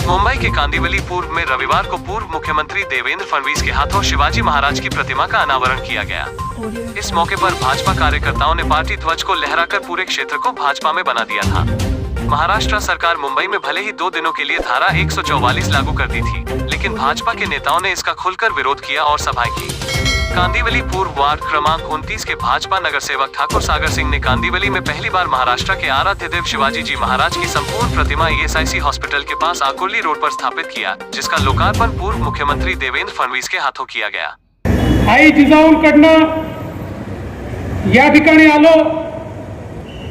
मुंबई के कांदिवली पूर्व में रविवार को पूर्व मुख्यमंत्री देवेंद्र फडणवीस के हाथों शिवाजी महाराज की प्रतिमा का अनावरण किया गया। इस मौके पर भाजपा कार्यकर्ताओं ने पार्टी ध्वज को लहराकर पूरे क्षेत्र को भाजपा में बना दिया था। महाराष्ट्र सरकार मुंबई में भले ही 2 दिनों के लिए धारा 144 लागू कर दी थी, लेकिन भाजपा के नेताओं ने इसका खुलकर विरोध किया और सभाएं की। कांदिवली पूर्व वार्ड क्रमांक 29 के भाजपा नगर सेवक ठाकुर सागर सिंह ने कांदिवली में पहली बार महाराष्ट्र के आराध्य देव शिवाजी जी महाराज की संपूर्ण प्रतिमा ESIC हॉस्पिटल के पास आकुर्ली रोड पर स्थापित किया, जिसका लोकार्पण पूर्व मुख्यमंत्री देवेंद्र फडणवीस के हाथों किया गया। आई जिजाऊंकडनं या ठिकाणी आलो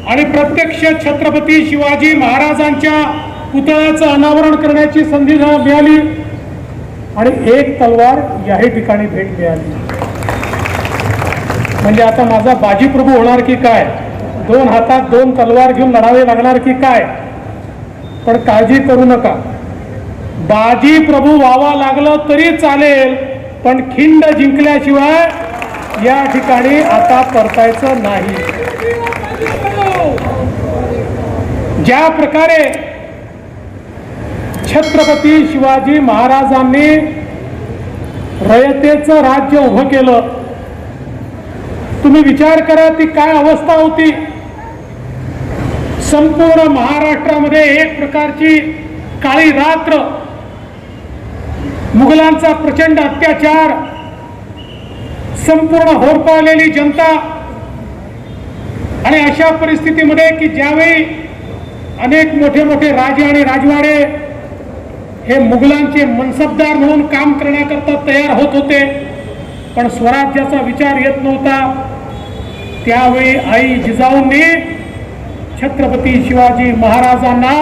आणि प्रत्यक्ष छत्रपती शिवाजी महाराजांच्या पुतळ्याचं अनावरण करण्याची संधी मिळाली आणि एक तलवार याही ठिकाणी भेट मिळाली। म्हणजे आता माझा बाजी प्रभू होणार की काय, 2 हातात 2 तलवार घेऊन लढावे लागणार की काय। पण काळजी करू नका, बाजी प्रभू व्हावा लागलं तरी चालेल, पण खिंड जिंकल्याशिवाय या ठिकाणी आता परतायचं नाही। ज्या प्रकारे छत्रपती शिवाजी महाराजांनी रयतेचं राज्य उभं केलं, तुम्ही विचार करा ती काय अवस्था होती। संपूर्ण महाराष्ट्रामध्ये एक प्रकारची काळी रात्र, मुघलांचा प्रचंड अत्याचार, संपूर्ण होरपळलेली जनता। आणि अशा परिस्थितीमध्ये की ज्यावेळी अनेक मोठे मोठे राजे आणि राजवाडे हे मुघलांचे मनसबदार म्हणून काम करण्याकरता तयार होत होते, पण स्वराज्याचा विचार येत नव्हता, त्यावेळी आई जिजाऊंनी छत्रपती शिवाजी महाराजांना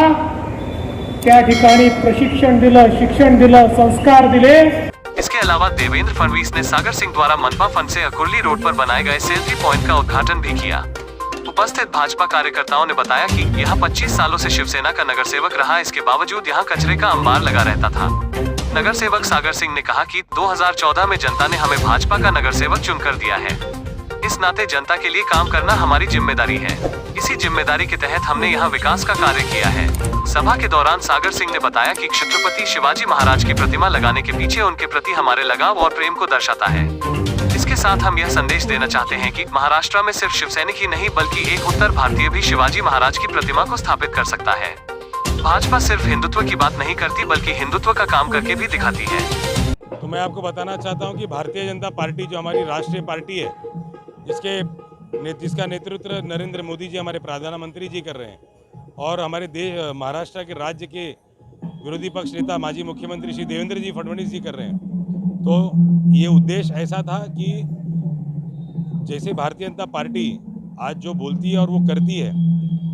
त्या ठिकाणी प्रशिक्षण दिलं, शिक्षण दिलं, संस्कार दिले। इसके अलावा देवेंद्र फडणवीस ने सागर सिंह द्वारा मनपा फंड से अकुर्ली रोड पर बनाए गए सेल्फी पॉइंट का उद्घाटन भी किया। उपस्थित भाजपा कार्यकर्ताओं ने बताया कि यह 25 सालों से शिवसेना का नगर सेवक रहा, इसके बावजूद यहां कचरे का अंबार लगा रहता था। नगर सेवक सागर सिंह ने कहा कि 2014 में जनता ने हमें भाजपा का नगर सेवक चुनकर दिया है, इस नाते जनता के लिए काम करना हमारी जिम्मेदारी है। इसी जिम्मेदारी के तहत हमने यहाँ विकास का कार्य किया है। सभा के दौरान सागर सिंह ने बताया कि छत्रपति शिवाजी महाराज की प्रतिमा लगाने के पीछे उनके प्रति हमारे लगाव और प्रेम को दर्शाता है। इसके साथ हम यह संदेश देना चाहते हैं कि महाराष्ट्र में सिर्फ शिवसैनिक ही नहीं बल्कि एक उत्तर भारतीय भी शिवाजी महाराज की प्रतिमा को स्थापित कर सकता है। भाजपा सिर्फ हिंदुत्व की बात नहीं करती बल्कि हिंदुत्व का काम करके भी दिखाती है। तो मैं आपको बताना चाहता हूं कि भारतीय जनता पार्टी जो हमारी राष्ट्रीय पार्टी है, जिसका नेतृत्व नरेंद्र मोदी जी हमारे प्रधानमंत्री जी कर रहे हैं, और हमारे देश महाराष्ट्र के राज्य के विरोधी पक्ष नेता माजी मुख्यमंत्री श्री देवेंद्र जी फडणवीस जी कर रहे हैं। तो ये उद्देश्य ऐसा था कि जैसे भारतीय जनता पार्टी आज जो बोलती है और वो करती है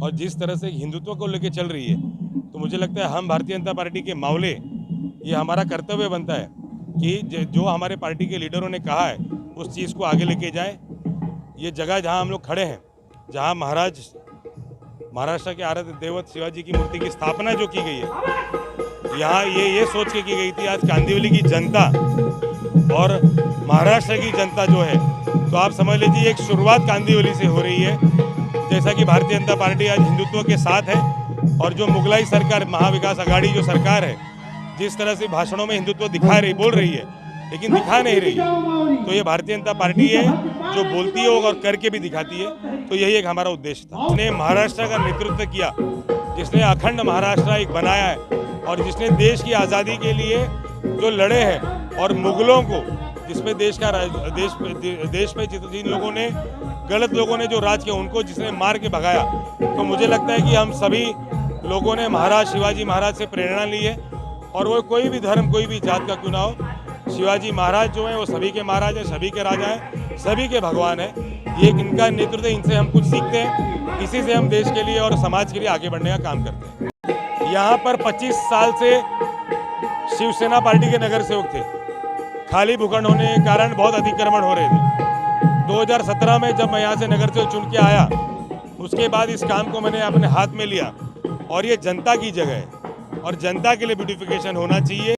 और जिस तरह से हिंदुत्व को लेकर चल रही है, तो मुझे लगता है हम भारतीय जनता पार्टी के मावले, ये हमारा कर्तव्य बनता है कि जो हमारे पार्टी के लीडरों ने कहा है उस चीज़ को आगे लेके जाए। ये जगह जहाँ हम लोग खड़े हैं, जहाँ महाराष्ट्र के आराध्य देवत शिवाजी की मूर्ति की स्थापना जो की गई है, यहाँ ये सोच के की गई थी आज कांदिवली की जनता और महाराष्ट्र की जनता जो है, तो आप समझ लीजिए एक शुरुआत कांदिवली से हो रही है। जैसा कि भारतीय जनता पार्टी आज हिंदुत्व के साथ है, और जो मुगलाई सरकार महाविकास आघाड़ी जो सरकार है, जिस तरह से भाषणों में हिंदुत्व बोल रही है लेकिन दिखा नहीं रही है, तो ये भारतीय जनता पार्टी है जो बोलती है और करके भी दिखाती है। तो यही एक हमारा उद्देश्य था। उसने महाराष्ट्र का नेतृत्व किया, जिसने अखंड महाराष्ट्र एक बनाया है, और जिसने देश की आज़ादी के लिए जो लड़े हैं, और मुगलों को जिसमें देश पे जिन लोगों ने गलत लोगों ने जो राज किया उनको जिसने मार के भगाया। तो मुझे लगता है कि हम सभी लोगों ने महाराज शिवाजी महाराज से प्रेरणा ली है, और वो कोई भी धर्म कोई भी जात का क्यों ना हो, शिवाजी महाराज जो है वो सभी के महाराज हैं, सभी के राजा हैं, सभी के भगवान हैं। ये इनका नेतृत्व, इनसे हम कुछ सीखते हैं, इसी से हम देश के लिए और समाज के लिए आगे बढ़ने का काम करते हैं। यहाँ पर 25 साल से शिवसेना पार्टी के नगर सेवक थे, खाली भूखंड होने के कारण बहुत अतिक्रमण हो रहे थे। 2017 में जब मैं यहाँ से नगर सेवक चुन के आया, उसके बाद इस काम को मैंने अपने हाथ में लिया, और ये जनता की जगह है और जनता के लिए ब्यूटिफिकेशन होना चाहिए।